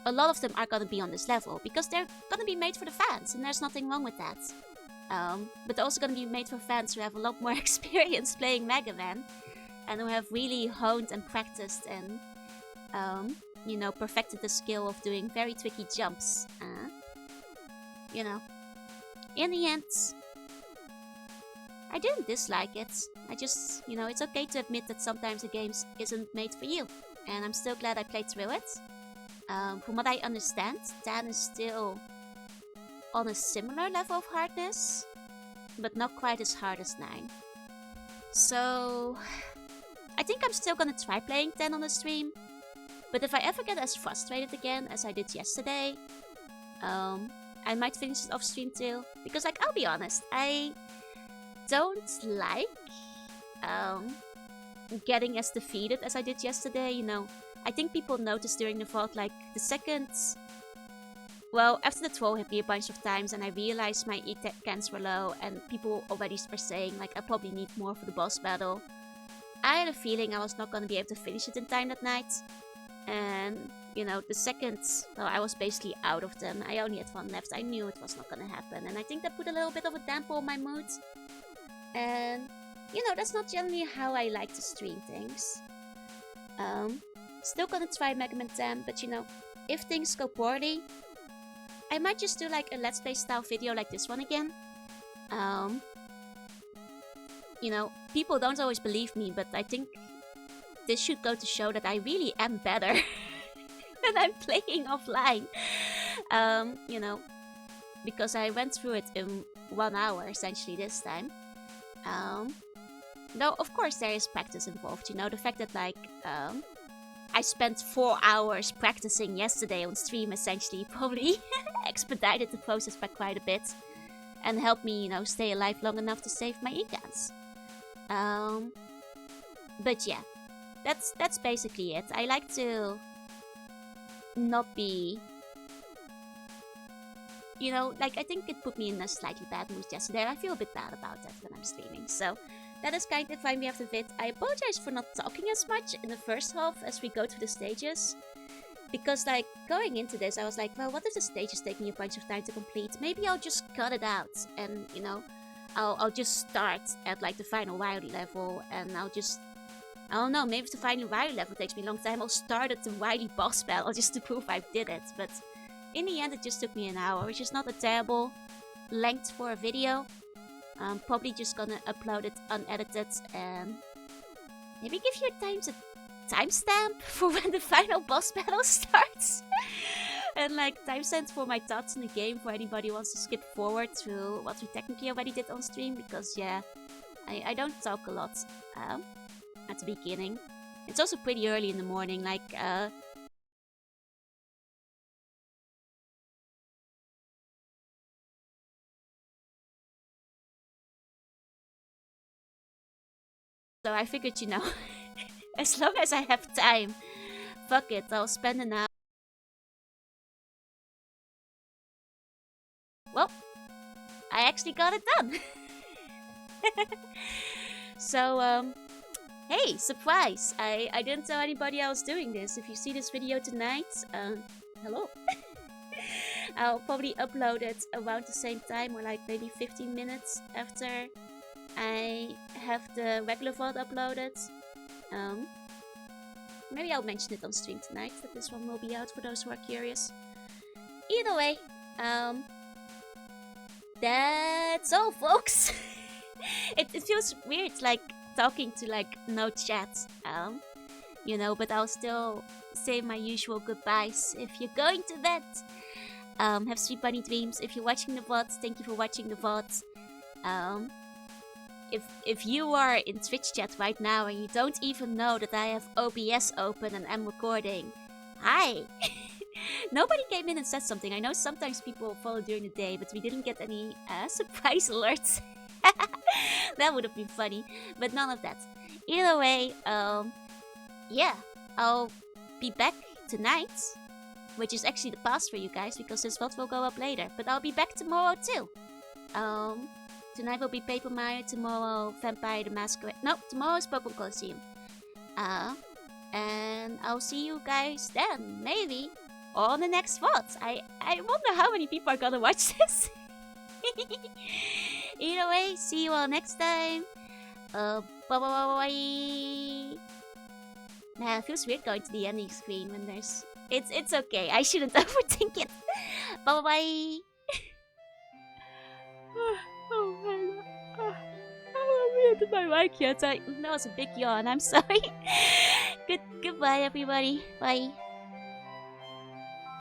a lot of them are gonna be on this level, because they're gonna be made for the fans, and there's nothing wrong with that. But they're also gonna be made for fans who have a lot more experience playing Mega Man, and who have really honed and practiced and, you know, perfected the skill of doing very tricky jumps. You know, in the end, I didn't dislike it. I just, you know, it's okay to admit that sometimes a game isn't made for you. And I'm still glad I played through it. From what I understand, 10 is still on a similar level of hardness, but not quite as hard as 9. So, I think I'm still gonna try playing 10 on the stream. But if I ever get as frustrated again as I did yesterday, I might finish it off stream too. Because, like, I'll be honest, I don't like getting as defeated as I did yesterday. You know, I think people noticed during the VOD, like, the second... Well, after the troll hit me a bunch of times and I realized my E-cans were low and people already were saying, like, I probably need more for the boss battle. I had a feeling I was not going to be able to finish it in time that night. And, you know, the second, well, I was basically out of them. I only had one left. I knew it was not going to happen. And I think that put a little bit of a damper on my mood. And, you know, that's not generally how I like to stream things. Still gonna try Mega Man 10, but, you know, if things go poorly, I might just do, like, a Let's Play style video like this one again. You know, people don't always believe me, but I think this should go to show that I really am better when I'm playing offline. You know, because I went through it in 1 hour, essentially, this time. Though, of course, there is practice involved, you know, the fact that, like, I spent 4 hours practicing yesterday on stream, essentially, probably expedited the process by quite a bit. And helped me, you know, stay alive long enough to save my E-cans. But yeah, that's basically it. I like to not be... You know, like, I think it put me in a slightly bad mood yesterday. I feel a bit bad about that when I'm streaming, so... That is kind of why we have the vid. I apologize for not talking as much in the first half as we go through the stages. Because, like, going into this, I was like, well, what if the stages take me a bunch of time to complete? Maybe I'll just cut it out and, you know, I'll just start at, like, the final Wily level and I'll just... I don't know, maybe if the final Wily level takes me a long time, I'll start at the Wily boss battle just to prove I did it. But in the end, it just took me an hour, which is not a terrible length for a video. I'm probably just gonna upload it unedited and maybe give you a timestamp for when the final boss battle starts. And like timestamps for my thoughts in the game for anybody who wants to skip forward to what we technically already did on stream. Because yeah, I don't talk a lot at the beginning. It's also pretty early in the morning, like so I figured, you know, as long as I have time, fuck it, I'll spend an hour. Well, I actually got it done. So, hey, surprise! I didn't tell anybody I was doing this. If you see this video tonight, hello. I'll probably upload it around the same time, or like maybe 15 minutes after I have the regular VOD uploaded. Maybe I'll mention it on stream tonight, that this one will be out for those who are curious. Either way, that's all, folks. It feels weird, like, talking to, like, no chat, you know, but I'll still say my usual goodbyes. If you're going to bed, have sweet bunny dreams. If you're watching the VOD, thank you for watching the VOD. If you are in Twitch chat right now and you don't even know that I have OBS open and I'm recording, hi! Nobody came in and said something. I know sometimes people follow during the day, but we didn't get any surprise alerts. That would have been funny, but none of that. Either way, yeah, I'll be back tonight, which is actually the past for you guys, because this VOD will go up later. But I'll be back tomorrow too. Tonight will be Paper Mario, tomorrow Vampire the Masquerade. No, tomorrow is Pokemon Colosseum. And I'll see you guys then, maybe, on the next VOD. I wonder how many people are gonna watch this. Either way, see you all next time. Bye. Nah, it feels weird going to the ending screen when there's... It's okay, I shouldn't overthink it. Bye. Oh man, I muted my mic yet. That was a big yawn. I'm sorry. Goodbye, everybody. Bye.